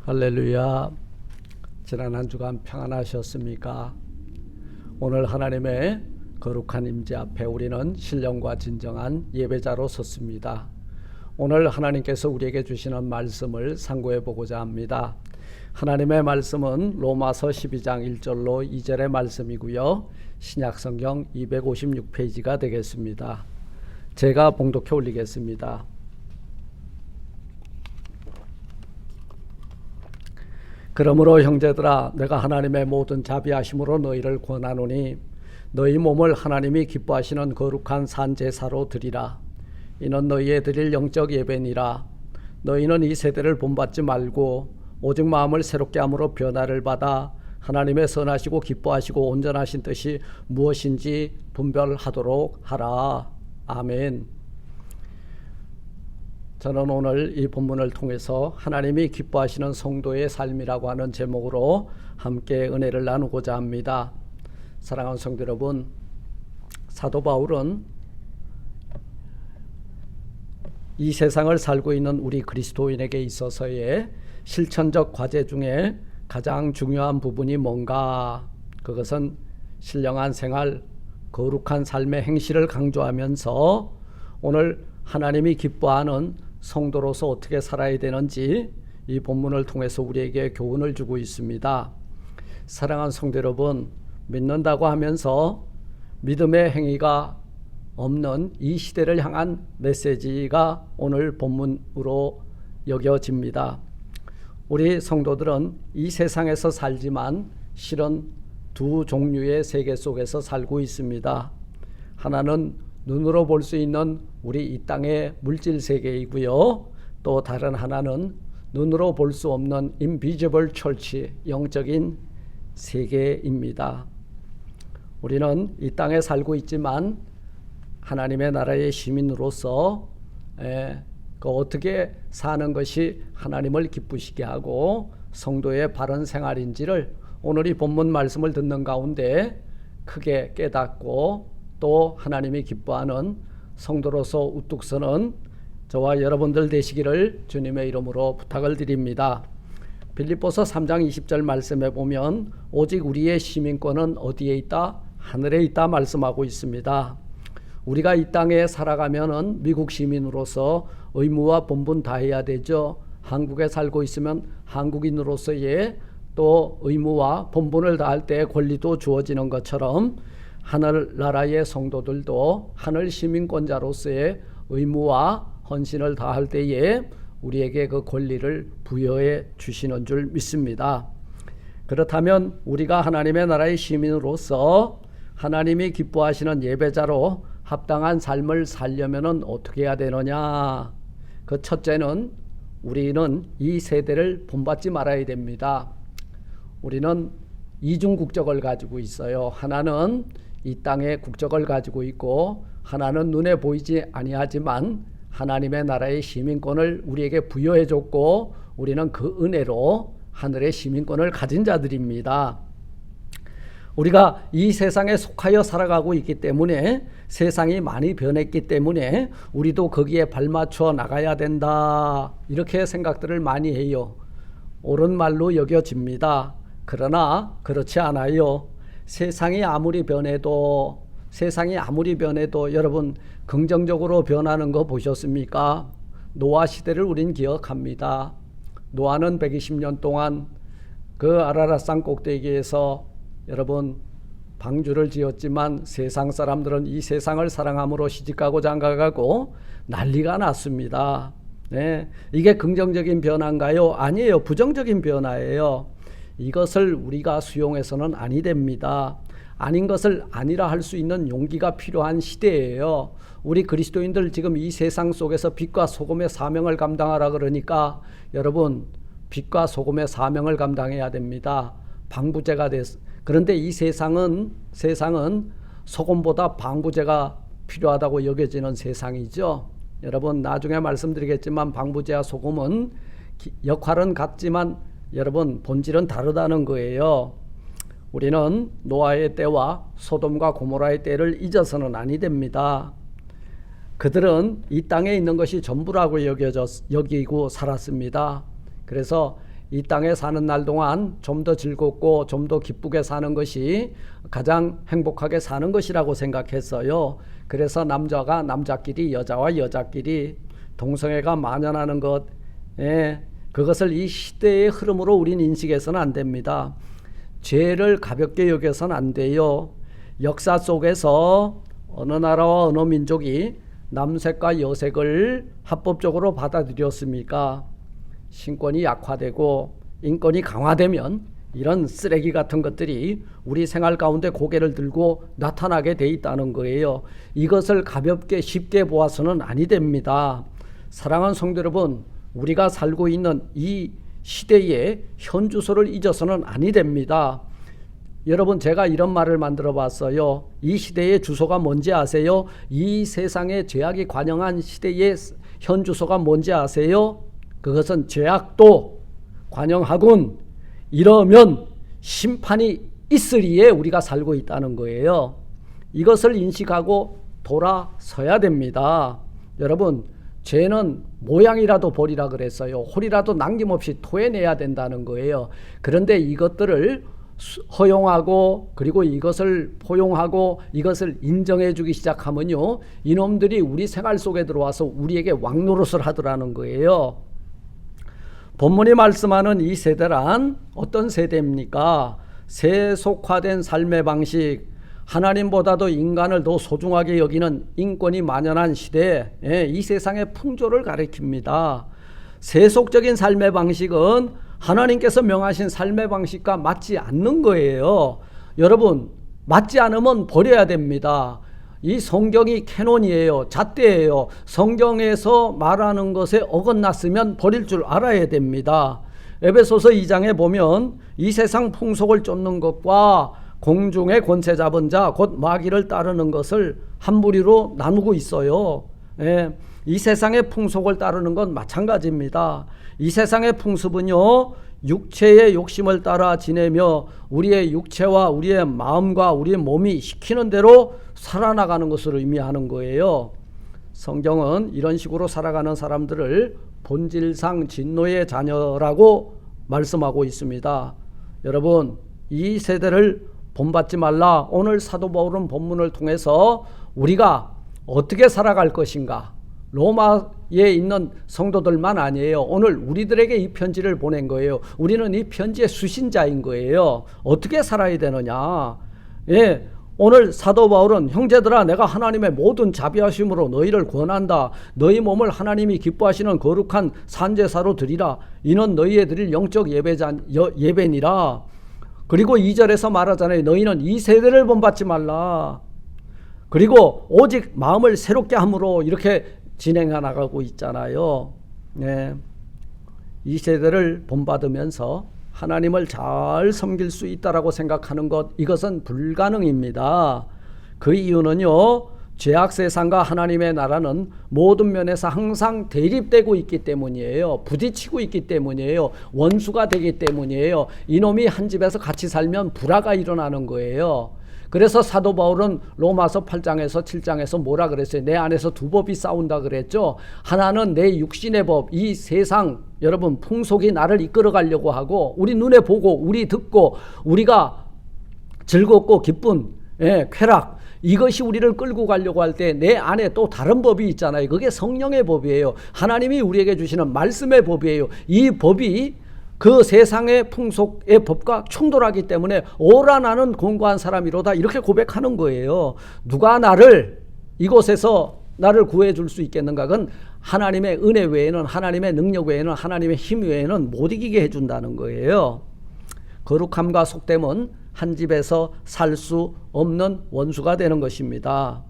할렐루야. 지난 한 주간 평안하셨습니까? 오늘 하나님의 거룩한 임재 앞에 우리는 신령과 진정한 예배자로 섰습니다. 오늘 하나님께서 우리에게 주시는 말씀을 상고해 보고자 합니다. 하나님의 말씀은 로마서 12장 1절로 2절의 말씀이고요. 신약성경 256페이지가 되겠습니다. 제가 봉독해 올리겠습니다. 그러므로 형제들아, 내가 하나님의 모든 자비하심으로 너희를 권하노니 너희 몸을 하나님이 기뻐하시는 거룩한 산 제사로 드리라. 이는 너희의 드릴 영적 예배니라. 너희는 이 세대를 본받지 말고 오직 마음을 새롭게 함으로 변화를 받아 하나님의 선하시고 기뻐하시고 온전하신 뜻이 무엇인지 분별하도록 하라. 아멘. 저는 오늘 이 본문을 통해서 하나님이 기뻐하시는 성도의 삶이라고 하는 제목으로 함께 은혜를 나누고자 합니다. 사랑하는 성도 여러분, 사도 바울은 이 세상을 살고 있는 우리 그리스도인에게 있어서의 실천적 과제 중에 가장 중요한 부분이 뭔가? 그것은 신령한 생활, 거룩한 삶의 행실을 강조하면서 오늘 하나님이 기뻐하는 성도로서 어떻게 살아야 되는지 이 본문을 통해서 우리에게 교훈을 주고 있습니다. 사랑하는 성도 여러분, 믿는다고 하면서 믿음의 행위가 없는 이 시대를 향한 메시지가 오늘 본문으로 여겨집니다. 우리 성도들은 이 세상에서 살지만 실은 두 종류의 세계 속에서 살고 있습니다. 하나는 눈으로 볼 수 있는 우리 이 땅의 물질 세계이고요. 또 다른 하나는 눈으로 볼 수 없는 invisible church, 영적인 세계입니다. 우리는 이 땅에 살고 있지만 하나님의 나라의 시민으로서 어떻게 사는 것이 하나님을 기쁘시게 하고 성도의 바른 생활인지를 오늘 이 본문 말씀을 듣는 가운데 크게 깨닫고 또 하나님이 기뻐하는 성도로서 우뚝 서는 저와 여러분들 되시기를 주님의 이름으로 부탁을 드립니다. 빌립보서 3장 20절 말씀에 보면 오직 우리의 시민권은 어디에 있다? 하늘에 있다 말씀하고 있습니다. 우리가 이 땅에 살아가면은 미국 시민으로서 의무와 본분 다 해야 되죠. 한국에 살고 있으면 한국인으로서의 또 의무와 본분을 다할 때 권리도 주어지는 것처럼 하늘나라의 성도들도 하늘 시민권자로서의 의무와 헌신을 다할 때에 우리에게 그 권리를 부여해 주시는 줄 믿습니다. 그렇다면 우리가 하나님의 나라의 시민으로서 하나님이 기뻐하시는 예배자로 합당한 삶을 살려면 어떻게 해야 되느냐? 그 첫째는 우리는 이 세대를 본받지 말아야 됩니다. 우리는 이중 국적을 가지고 있어요. 하나는 이 땅의 국적을 가지고 있고 하나는 눈에 보이지 아니하지만 하나님의 나라의 시민권을 우리에게 부여해 줬고 우리는 그 은혜로 하늘의 시민권을 가진 자들입니다. 우리가 이 세상에 속하여 살아가고 있기 때문에 세상이 많이 변했기 때문에 우리도 거기에 발맞춰 나가야 된다, 이렇게 생각들을 많이 해요. 옳은 말로 여겨집니다. 그러나 그렇지 않아요. 세상이 아무리 변해도 여러분 긍정적으로 변하는 거 보셨습니까? 노아 시대를 우린 기억합니다. 노아는 120년 동안 그 아라랏산 꼭대기에서 여러분 방주를 지었지만 세상 사람들은 이 세상을 사랑함으로 시집가고 장가가고 난리가 났습니다. 네, 이게 긍정적인 변화인가요? 아니에요. 부정적인 변화예요. 이것을 우리가 수용해서는 아니 됩니다. 아닌 것을 아니라 할 수 있는 용기가 필요한 시대예요. 우리 그리스도인들 지금 이 세상 속에서 빛과 소금의 사명을 감당하라 그러니까 여러분 빛과 소금의 사명을 감당해야 됩니다. 방부제가 그런데 이 세상은 소금보다 방부제가 필요하다고 여겨지는 세상이죠. 여러분 나중에 말씀드리겠지만 방부제와 소금은 역할은 같지만 여러분 본질은 다르다는 거예요. 우리는 노아의 때와 소돔과 고모라의 때를 잊어서는 아니 됩니다. 그들은 이 땅에 있는 것이 전부라고 여기고 살았습니다. 그래서 이 땅에 사는 날 동안 좀 더 즐겁고 좀 더 기쁘게 사는 것이 가장 행복하게 사는 것이라고 생각했어요. 그래서 남자가 남자끼리, 여자와 여자끼리 동성애가 만연하는 것, 그것을 이 시대의 흐름으로 우린 인식해서는 안 됩니다. 죄를 가볍게 여겨서는 안 돼요. 역사 속에서 어느 나라와 어느 민족이 남색과 여색을 합법적으로 받아들였습니까? 신권이 약화되고 인권이 강화되면 이런 쓰레기 같은 것들이 우리 생활 가운데 고개를 들고 나타나게 돼 있다는 거예요. 이것을 가볍게 쉽게 보아서는 아니 됩니다. 사랑하는 성도 여러분, 우리가 살고 있는 이 시대의 현주소를 잊어서는 아니 됩니다. 여러분, 제가 이런 말을 만들어 봤어요. 이 시대의 주소가 뭔지 아세요? 이 세상에 죄악이 관영한 시대의 현주소가 뭔지 아세요? 그것은 죄악도 관영하군. 이러면 심판이 있으리에 우리가 살고 있다는 거예요. 이것을 인식하고 돌아서야 됩니다. 여러분, 죄는 모양이라도 버리라 그랬어요. 홀이라도 남김없이 토해내야 된다는 거예요. 그런데 이것들을 허용하고 그리고 이것을 포용하고 이것을 인정해 주기 시작하면요, 이놈들이 우리 생활 속에 들어와서 우리에게 왕노릇을 하더라는 거예요. 본문이 말씀하는 이 세대란 어떤 세대입니까? 세속화된 삶의 방식, 하나님보다도 인간을 더 소중하게 여기는 인권이 만연한 시대, 이 세상의 풍조를 가리킵니다. 세속적인 삶의 방식은 하나님께서 명하신 삶의 방식과 맞지 않는 거예요. 여러분, 맞지 않으면 버려야 됩니다. 이 성경이 캐논이에요. 잣대예요. 성경에서 말하는 것에 어긋났으면 버릴 줄 알아야 됩니다. 에베소서 2장에 보면 이 세상 풍속을 쫓는 것과 공중의 권세 잡은 자 곧 마귀를 따르는 것을 한 부리로 나누고 있어요. 이 세상의 풍속을 따르는 건 마찬가지입니다. 이 세상의 풍습은요, 육체의 욕심을 따라 지내며 우리의 육체와 우리의 마음과 우리의 몸이 시키는 대로 살아나가는 것을 의미하는 거예요. 성경은 이런 식으로 살아가는 사람들을 본질상 진노의 자녀라고 말씀하고 있습니다. 여러분, 이 세대를 본받지 말라. 오늘 사도 바울은 본문을 통해서 우리가 어떻게 살아갈 것인가, 로마에 있는 성도들만 아니에요. 오늘 우리들에게 이 편지를 보낸 거예요. 우리는 이 편지의 수신자인 거예요. 어떻게 살아야 되느냐. 오늘 사도 바울은 형제들아, 내가 하나님의 모든 자비하심으로 너희를 권한다. 너희 몸을 하나님이 기뻐하시는 거룩한 산제사로 드리라. 이는 너희의 드릴 영적 예배니라. 그리고 2절에서 말하잖아요. 너희는 이 세대를 본받지 말라. 그리고 오직 마음을 새롭게 함으로 이렇게 진행해 나가고 있잖아요. 이 세대를 본받으면서 하나님을 잘 섬길 수 있다라고 생각하는 것, 이것은 불가능입니다. 그 이유는요, 죄악 세상과 하나님의 나라는 모든 면에서 항상 대립되고 있기 때문이에요. 부딪히고 있기 때문이에요. 원수가 되기 때문이에요. 이놈이 한 집에서 같이 살면 불화가 일어나는 거예요. 그래서 사도 바울은 로마서 8장에서 7장에서 뭐라 그랬어요? 내 안에서 두 법이 싸운다 그랬죠. 하나는 내 육신의 법, 이 세상 여러분 풍속이 나를 이끌어 가려고 하고, 우리 눈에 보고 우리 듣고 우리가 즐겁고 기쁜 쾌락, 이것이 우리를 끌고 가려고 할 때 내 안에 또 다른 법이 있잖아요. 그게 성령의 법이에요. 하나님이 우리에게 주시는 말씀의 법이에요. 이 법이 그 세상의 풍속의 법과 충돌하기 때문에 오라 나는 공고한 사람이로다, 이렇게 고백하는 거예요. 누가 나를 이곳에서 나를 구해 줄 수 있겠는가? 그건 하나님의 은혜 외에는, 하나님의 능력 외에는, 하나님의 힘 외에는 못 이기게 해준다는 거예요. 거룩함과 속됨은 한 집에서 살 수 없는 원수가 되는 것입니다.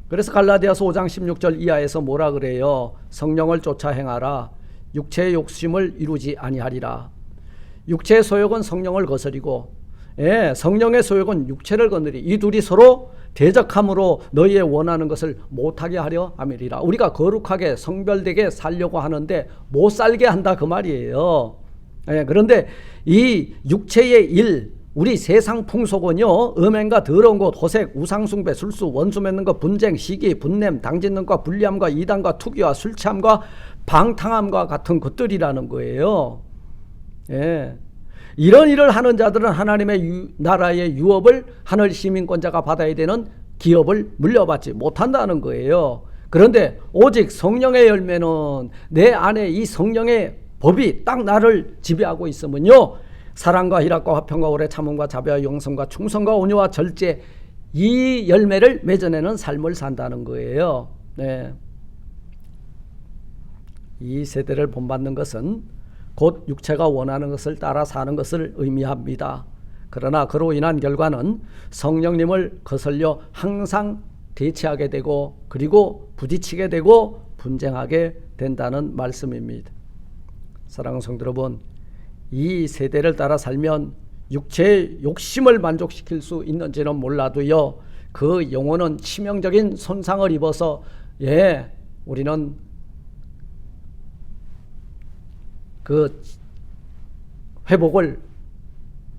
그래서 갈라디아서 5장 16절 이하에서 뭐라 그래요? 성령을 쫓아 행하라. 육체의 욕심을 이루지 아니하리라. 육체의 소욕은 성령을 거스리고, 성령의 소욕은 육체를 거느리. 이 둘이 서로 대적함으로 너희의 원하는 것을 못하게 하려 함이리라. 우리가 거룩하게 성별되게 살려고 하는데 못 살게 한다, 그 말이에요. 그런데 이 육체의 일, 우리 세상 풍속은요, 음행과 더러운 것, 호색, 우상숭배, 술수, 원수 맺는 것, 분쟁, 시기, 분냄, 당짓는 것, 불리함과 이단과 투기와 술 취함과 방탕함과 같은 것들이라는 거예요. 예. 이런 일을 하는 자들은 하나님의 나라의 유업을 하늘 시민권자가 받아야 되는 기업을 물려받지 못한다는 거예요. 그런데 오직 성령의 열매는 내 안에 이 성령의 법이 딱 나를 지배하고 있으면요, 사랑과 희락과 화평과 오래 참음과 자비와 용성과 충성과 온유와 절제, 이 열매를 맺어내는 삶을 산다는 거예요. 네. 이 세대를 본받는 것은 곧 육체가 원하는 것을 따라 사는 것을 의미합니다. 그러나 그로 인한 결과는 성령님을 거슬려 항상 대치하게 되고, 그리고 부딪히게 되고 분쟁하게 된다는 말씀입니다. 사랑하는 성도 여러분, 이 세대를 따라 살면 육체의 욕심을 만족시킬 수 있는지는 몰라도요, 그 영혼은 치명적인 손상을 입어서 우리는 그 회복을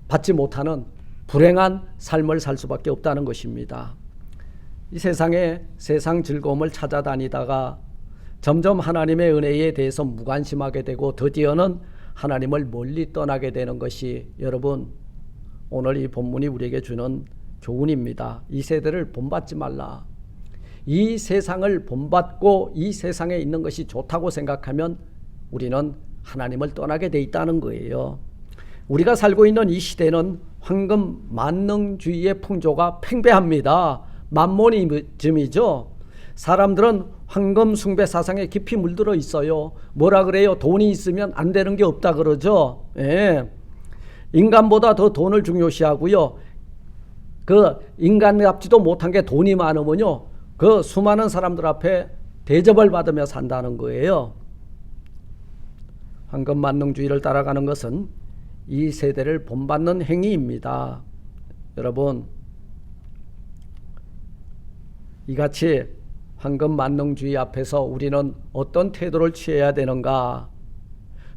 받지 못하는 불행한 삶을 살 수밖에 없다는 것입니다. 이 세상에 세상 즐거움을 찾아다니다가 점점 하나님의 은혜에 대해서 무관심하게 되고 드디어는 하나님을 멀리 떠나게 되는 것이 여러분 오늘 이 본문이 우리에게 주는 교훈입니다. 이 세대를 본받지 말라. 이 세상을 본받고 이 세상에 있는 것이 좋다고 생각하면 우리는 하나님을 떠나게 돼 있다는 거예요. 우리가 살고 있는 이 시대는 황금 만능주의의 풍조가 팽배합니다. 만모니즘이죠. 사람들은 황금 숭배 사상에 깊이 물들어 있어요. 뭐라 그래요? 돈이 있으면 안 되는 게 없다 그러죠. 예. 인간보다 더 돈을 중요시하고요. 그 인간답지도 못한 게 돈이 많으면요, 그 수많은 사람들 앞에 대접을 받으며 산다는 거예요. 황금 만능주의를 따라가는 것은 이 세대를 본받는 행위입니다. 여러분, 이같이 황금 만능주의 앞에서 우리는 어떤 태도를 취해야 되는가?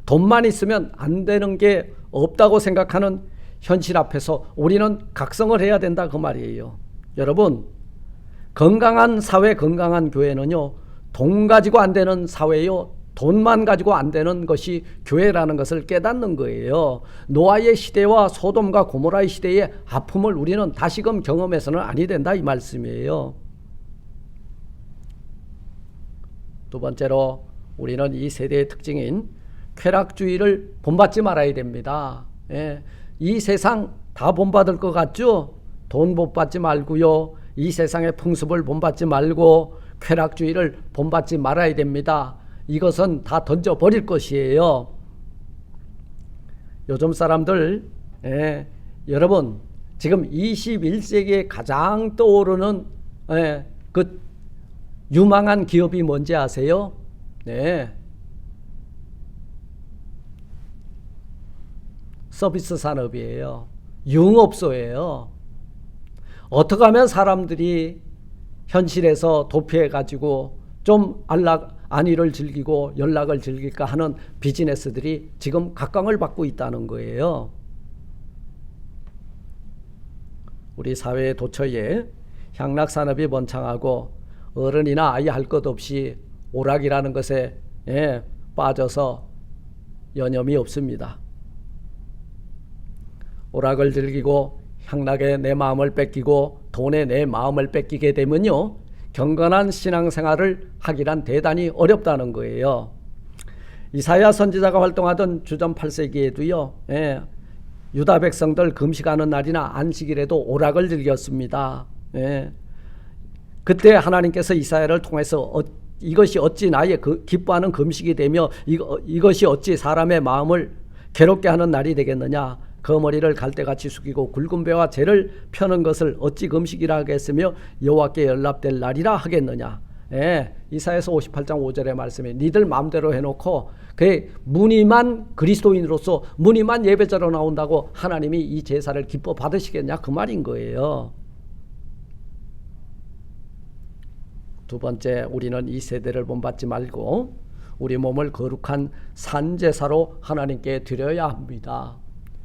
돈만 있으면 안 되는 게 없다고 생각하는 현실 앞에서 우리는 각성을 해야 된다 그 말이에요. 여러분, 건강한 사회, 건강한 교회는요, 돈 가지고 안 되는 사회요, 돈만 가지고 안 되는 것이 교회라는 것을 깨닫는 거예요. 노아의 시대와 소돔과 고모라의 시대의 아픔을 우리는 다시금 경험해서는 아니 된다 이 말씀이에요. 두 번째로 우리는 이 세대의 특징인 쾌락주의를 본받지 말아야 됩니다. 예. 이 세상 다 본받을 것 같죠? 돈 본받지 말고요, 이 세상의 풍습을 본받지 말고 쾌락주의를 본받지 말아야 됩니다. 이것은 다 던져버릴 것이에요. 요즘 사람들, 여러분 지금 21세기에 가장 떠오르는 그 유망한 기업이 뭔지 아세요? 네. 서비스 산업이에요. 융업소예요. 어떻게 하면 사람들이 현실에서 도피해가지고 좀 안위를 즐기고 연락을 즐길까 하는 비즈니스들이 지금 각광을 받고 있다는 거예요. 우리 사회의 도처에 향락산업이 번창하고 어른이나 아이 할 것 없이 오락이라는 것에 빠져서 여념이 없습니다. 오락을 즐기고 향락에 내 마음을 뺏기고 돈에 내 마음을 뺏기게 되면요, 경건한 신앙생활을 하기란 대단히 어렵다는 거예요. 이사야 선지자가 활동하던 주전 8세기에도요, 유다 백성들 금식하는 날이나 안식일에도 오락을 즐겼습니다. 그때 하나님께서 이사야를 통해서 이것이 어찌 나의 기뻐하는 금식이 되며 이것이 어찌 사람의 마음을 괴롭게 하는 날이 되겠느냐. 거머리를 갈대같이 숙이고 굵은 배와 재를 펴는 것을 어찌 금식이라 하겠으며 여호와께 연락될 날이라 하겠느냐. 이사야서 58장 5절의 말씀에 니들 마음대로 해놓고 무늬만 그리스도인으로서 무늬만 예배자로 나온다고 하나님이 이 제사를 기뻐 받으시겠냐 그 말인 거예요. 두 번째, 우리는 이 세대를 본받지 말고 우리 몸을 거룩한 산제사로 하나님께 드려야 합니다.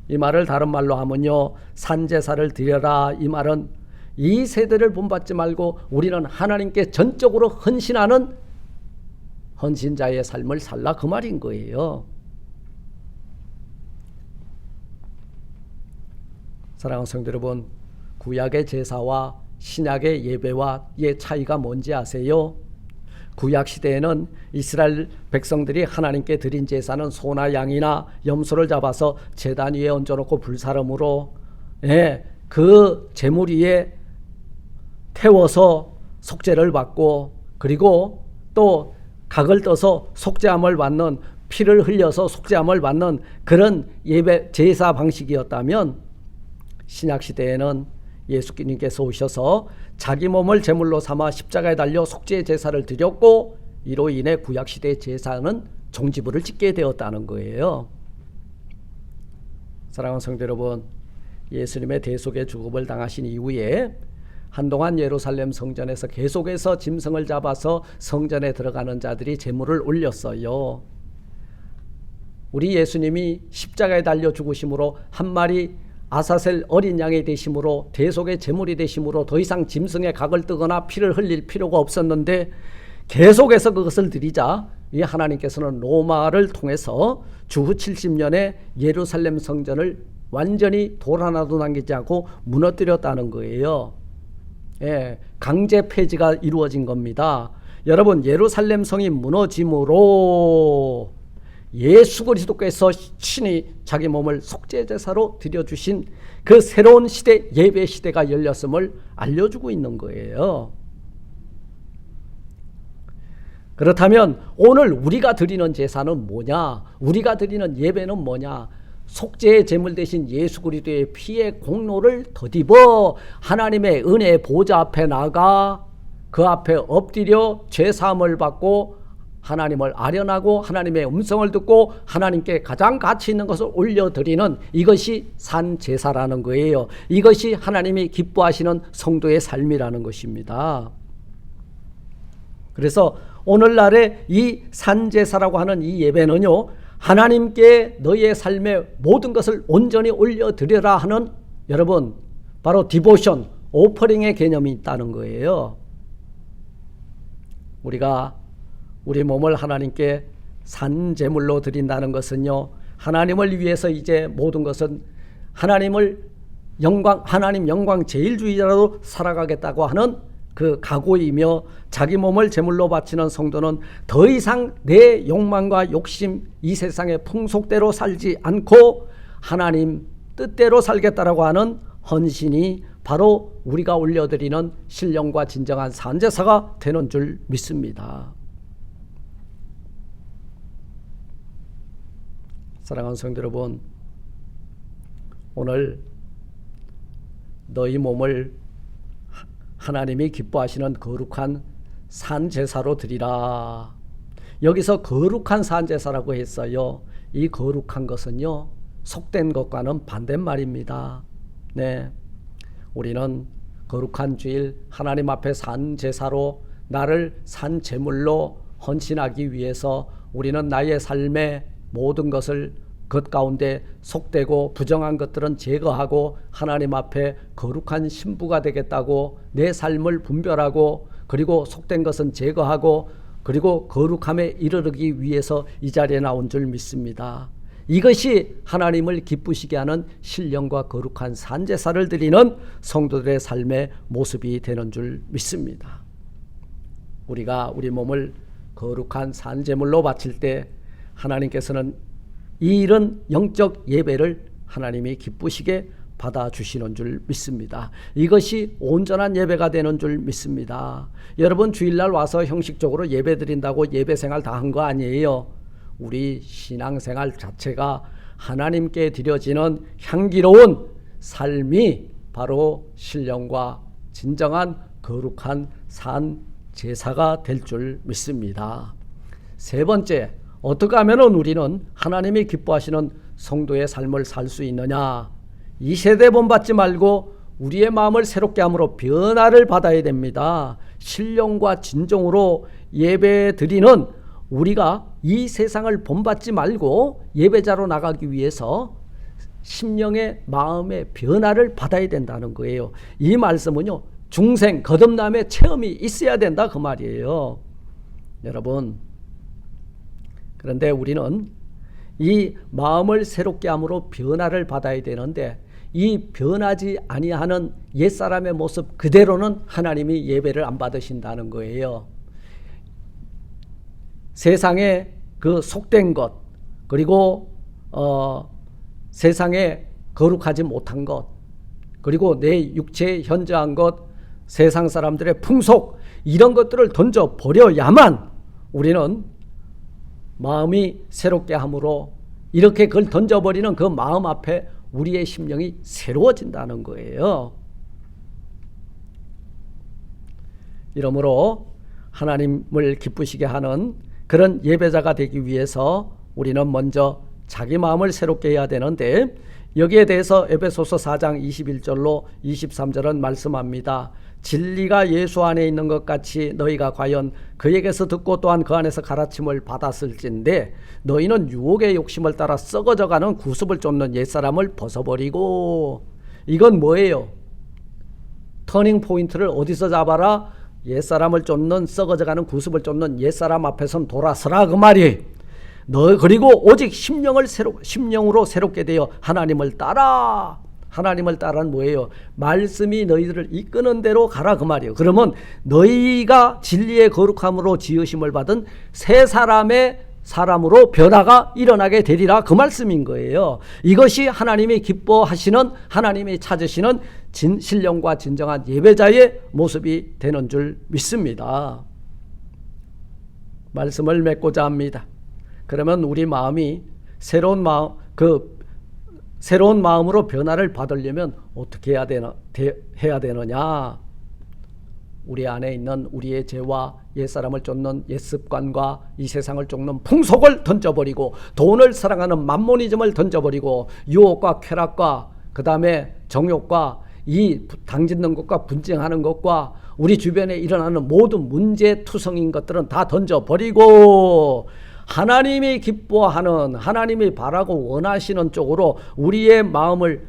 이 말을 다른 말로 하면요, 산제사를 드려라. 이 말은 이 세대를 본받지 말고 우리는 하나님께 전적으로 헌신하는 헌신자의 삶을 살라 그 말인 거예요. 사랑하는 성도 여러분, 구약의 제사와 신약의 예배와의 차이가 뭔지 아세요? 구약 시대에는 이스라엘 백성들이 하나님께 드린 제사는 소나 양이나 염소를 잡아서 제단 위에 얹어놓고 불사름으로 그 제물 위에 태워서 속죄를 받고, 그리고 또 각을 떠서 속죄함을 받는, 피를 흘려서 속죄함을 받는 그런 예배 제사 방식이었다면, 신약 시대에는 예수님께서 오셔서 자기 몸을 제물로 삼아 십자가에 달려 속죄 제사를 드렸고, 이로 인해 구약 시대의 제사는 종지부를 찍게 되었다는 거예요. 사랑하는 성도 여러분, 예수님의 대속의 죽음을 당하신 이후에 한동안 예루살렘 성전에서 계속해서 짐승을 잡아서 성전에 들어가는 자들이 제물을 올렸어요. 우리 예수님이 십자가에 달려 죽으심으로 한 마리 아사셀 어린 양이 되심으로, 대속의 제물이 되심으로 더 이상 짐승의 각을 뜨거나 피를 흘릴 필요가 없었는데, 계속해서 그것을 드리자 이 하나님께서는 로마를 통해서 주후 70년에 예루살렘 성전을 완전히 돌 하나도 남기지 않고 무너뜨렸다는 거예요. 강제 폐지가 이루어진 겁니다. 여러분, 예루살렘 성이 무너짐으로 예수 그리스도께서 친히 자기 몸을 속죄제사로 드려주신 그 새로운 시대, 예배 시대가 열렸음을 알려주고 있는 거예요. 그렇다면 오늘 우리가 드리는 제사는 뭐냐? 우리가 드리는 예배는 뭐냐? 속죄의 제물 대신 예수 그리스도의 피의 공로를 덧입어 하나님의 은혜의 보좌 앞에 나가 그 앞에 엎드려 죄사함을 받고 하나님을 아련하고 하나님의 음성을 듣고 하나님께 가장 가치 있는 것을 올려드리는, 이것이 산제사라는 거예요. 이것이 하나님이 기뻐하시는 성도의 삶이라는 것입니다. 그래서 오늘날의 이 산제사라고 하는 이 예배는요, 하나님께 너희의 삶의 모든 것을 온전히 올려드려라 하는, 여러분, 바로 디보션, 오퍼링의 개념이 있다는 거예요. 우리가 우리 몸을 하나님께 산제물로 드린다는 것은요, 하나님을 위해서 이제 모든 것은 하나님 영광 제일주의자로 살아가겠다고 하는 그 각오이며, 자기 몸을 제물로 바치는 성도는 더 이상 내 욕망과 욕심, 이 세상의 풍속대로 살지 않고 하나님 뜻대로 살겠다라고 하는 헌신이 바로 우리가 올려드리는 신령과 진정한 산제사가 되는 줄 믿습니다. 사랑하는 성도 여러분, 오늘 너희 몸을 하나님이 기뻐하시는 거룩한 산제사로 드리라. 여기서 거룩한 산제사라고 했어요. 이 거룩한 것은요, 속된 것과는 반대말입니다. 우리는 거룩한 주일 하나님 앞에 산제사로 나를 산제물로 헌신하기 위해서 우리는 나의 삶의 모든 것을 것 가운데 속되고 부정한 것들은 제거하고 하나님 앞에 거룩한 신부가 되겠다고 내 삶을 분별하고, 그리고 속된 것은 제거하고, 그리고 거룩함에 이르르기 위해서 이 자리에 나온 줄 믿습니다. 이것이 하나님을 기쁘시게 하는 신령과 거룩한 산제사를 드리는 성도들의 삶의 모습이 되는 줄 믿습니다. 우리가 우리 몸을 거룩한 산제물로 바칠 때 하나님께서는 이런 영적 예배를 하나님이 기쁘시게 받아주시는 줄 믿습니다. 이것이 온전한 예배가 되는 줄 믿습니다. 여러분, 주일날 와서 형식적으로 예배 드린다고 예배 생활 다 한 거 아니에요. 우리 신앙생활 자체가 하나님께 드려지는 향기로운 삶이 바로 신령과 진정한 거룩한 산 제사가 될 줄 믿습니다. 세 번째, 어떻게 하면 우리는 하나님이 기뻐하시는 성도의 삶을 살 수 있느냐? 이 세대 본받지 말고 우리의 마음을 새롭게 함으로 변화를 받아야 됩니다. 신령과 진정으로 예배 드리는 우리가 이 세상을 본받지 말고 예배자로 나가기 위해서 심령의 마음의 변화를 받아야 된다는 거예요. 이 말씀은요, 중생 거듭남의 체험이 있어야 된다 그 말이에요. 여러분, 그런데 우리는 이 마음을 새롭게 함으로 변화를 받아야 되는데, 이 변하지 아니하는 옛사람의 모습 그대로는 하나님이 예배를 안 받으신다는 거예요. 세상에 그 속된 것, 그리고 세상에 거룩하지 못한 것, 그리고 내 육체에 현저한 것, 세상 사람들의 풍속, 이런 것들을 던져버려야만 우리는 마음이 새롭게 함으로, 이렇게 그걸 던져버리는 그 마음 앞에 우리의 심령이 새로워진다는 거예요. 이러므로 하나님을 기쁘시게 하는 그런 예배자가 되기 위해서 우리는 먼저 자기 마음을 새롭게 해야 되는데, 여기에 대해서 에베소서 4장 21절로 23절은 말씀합니다. 진리가 예수 안에 있는 것 같이 너희가 과연 그에게서 듣고 또한 그 안에서 가르침을 받았을진데 너희는 유혹의 욕심을 따라 썩어져가는 구습을 쫓는 옛사람을 벗어버리고. 이건 뭐예요? 터닝 포인트를 어디서 잡아라? 옛사람을 쫓는, 썩어져가는 구습을 쫓는 옛사람 앞에선 돌아서라, 그 말이. 너 그리고 오직 심령으로 새롭게 되어 하나님을 따라. 하나님을 따라는 뭐예요? 말씀이 너희들을 이끄는 대로 가라, 그 말이에요. 그러면 너희가 진리의 거룩함으로 지으심을 받은 새 사람으로 변화가 일어나게 되리라, 그 말씀인 거예요. 이것이 하나님이 기뻐하시는, 하나님이 찾으시는 신령과 진정한 예배자의 모습이 되는 줄 믿습니다. 말씀을 맺고자 합니다. 그러면 우리 마음이 새로운 마음으로 변화를 받으려면 어떻게 해야 되느냐? 우리 안에 있는 우리의 죄와 옛사람을 쫓는 옛습관과 이 세상을 쫓는 풍속을 던져버리고, 돈을 사랑하는 맘모니즘을 던져버리고, 유혹과 쾌락과 그 다음에 정욕과 이 당짓는 것과 분쟁하는 것과 우리 주변에 일어나는 모든 문제투성인 것들은 다 던져버리고 하나님이 기뻐하는, 하나님이 바라고 원하시는 쪽으로 우리의 마음을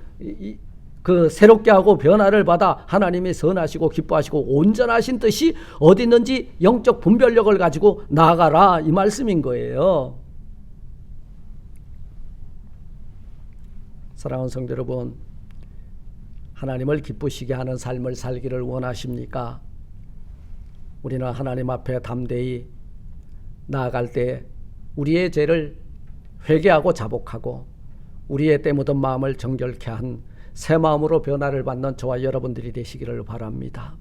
새롭게 하고 변화를 받아 하나님이 선하시고 기뻐하시고 온전하신 뜻이 어디 있는지 영적 분별력을 가지고 나아가라, 이 말씀인 거예요. 사랑하는 성도 여러분, 하나님을 기쁘시게 하는 삶을 살기를 원하십니까? 우리는 하나님 앞에 담대히 나아갈 때 우리의 죄를 회개하고 자복하고 우리의 때 묻은 마음을 정결케 한 새 마음으로 변화를 받는 저와 여러분들이 되시기를 바랍니다.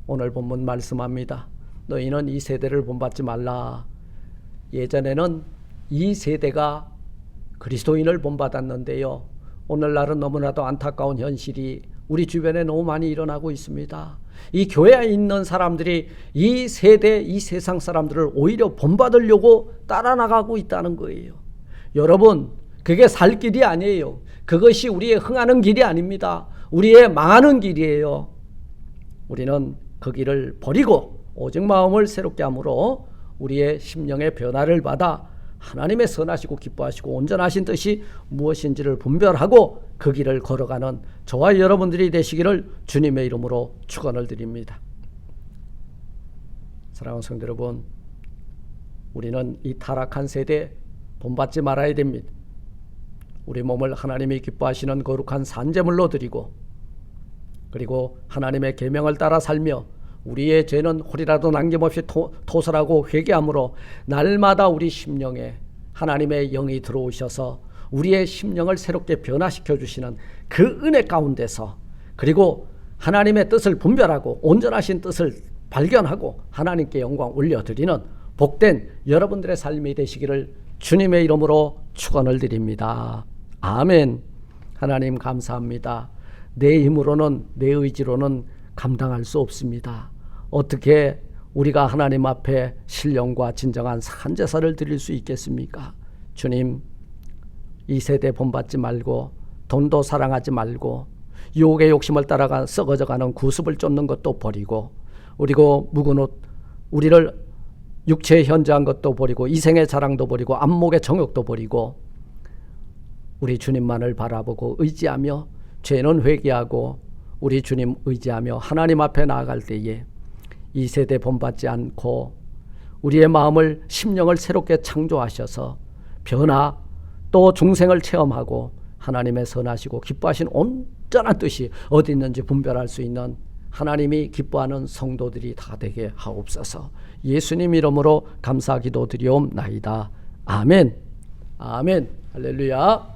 오늘 본문 말씀합니다. 너희는 이 세대를 본받지 말라. 예전에는 이 세대가 그리스도인을 본받았는데요, 오늘날은 너무나도 안타까운 현실이 우리 주변에 너무 많이 일어나고 있습니다. 이 교회에 있는 사람들이 이 세대, 이 세상 사람들을 오히려 본받으려고 따라 나가고 있다는 거예요. 여러분, 그게 살 길이 아니에요. 그것이 우리의 흥하는 길이 아닙니다. 우리의 망하는 길이에요. 우리는 그 길을 버리고 오직 마음을 새롭게 함으로 우리의 심령의 변화를 받아 하나님의 선하시고 기뻐하시고 온전하신 뜻이 무엇인지를 분별하고 그 길을 걸어가는 저와 여러분들이 되시기를 주님의 이름으로 축원을 드립니다. 사랑하는 성도 여러분, 우리는 이 타락한 세대에 본받지 말아야 됩니다. 우리 몸을 하나님이 기뻐하시는 거룩한 산제물로 드리고, 그리고 하나님의 계명을 따라 살며 우리의 죄는 홀이라도 남김없이 토설하고 회개함으로 날마다 우리 심령에 하나님의 영이 들어오셔서 우리의 심령을 새롭게 변화시켜 주시는 그 은혜 가운데서, 그리고 하나님의 뜻을 분별하고 온전하신 뜻을 발견하고 하나님께 영광 올려드리는 복된 여러분들의 삶이 되시기를 주님의 이름으로 축원을 드립니다. 아멘. 하나님 감사합니다. 내 힘으로는, 내 의지로는 감당할 수 없습니다. 어떻게 우리가 하나님 앞에 신령과 진정한 산제사를 드릴 수 있겠습니까? 주님, 이 세대 본받지 말고 돈도 사랑하지 말고 유혹의 욕심을 따라가 썩어져가는 구습을 쫓는 것도 버리고, 그리고 묵은 옷, 우리를 육체에 현저한 것도 버리고 이생의 자랑도 버리고 안목의 정욕도 버리고 우리 주님만을 바라보고 의지하며 죄는 회개하고 우리 주님 의지하며 하나님 앞에 나아갈 때에 이 세대 본받지 않고 우리의 마음을, 심령을 새롭게 창조하셔서 변화 또 중생을 체험하고 하나님의 선하시고 기뻐하신 온전한 뜻이 어디 있는지 분별할 수 있는 하나님이 기뻐하는 성도들이 다 되게 하옵소서. 예수님 이름으로 감사 기도 드리옵나이다. 아멘. 아멘. 할렐루야.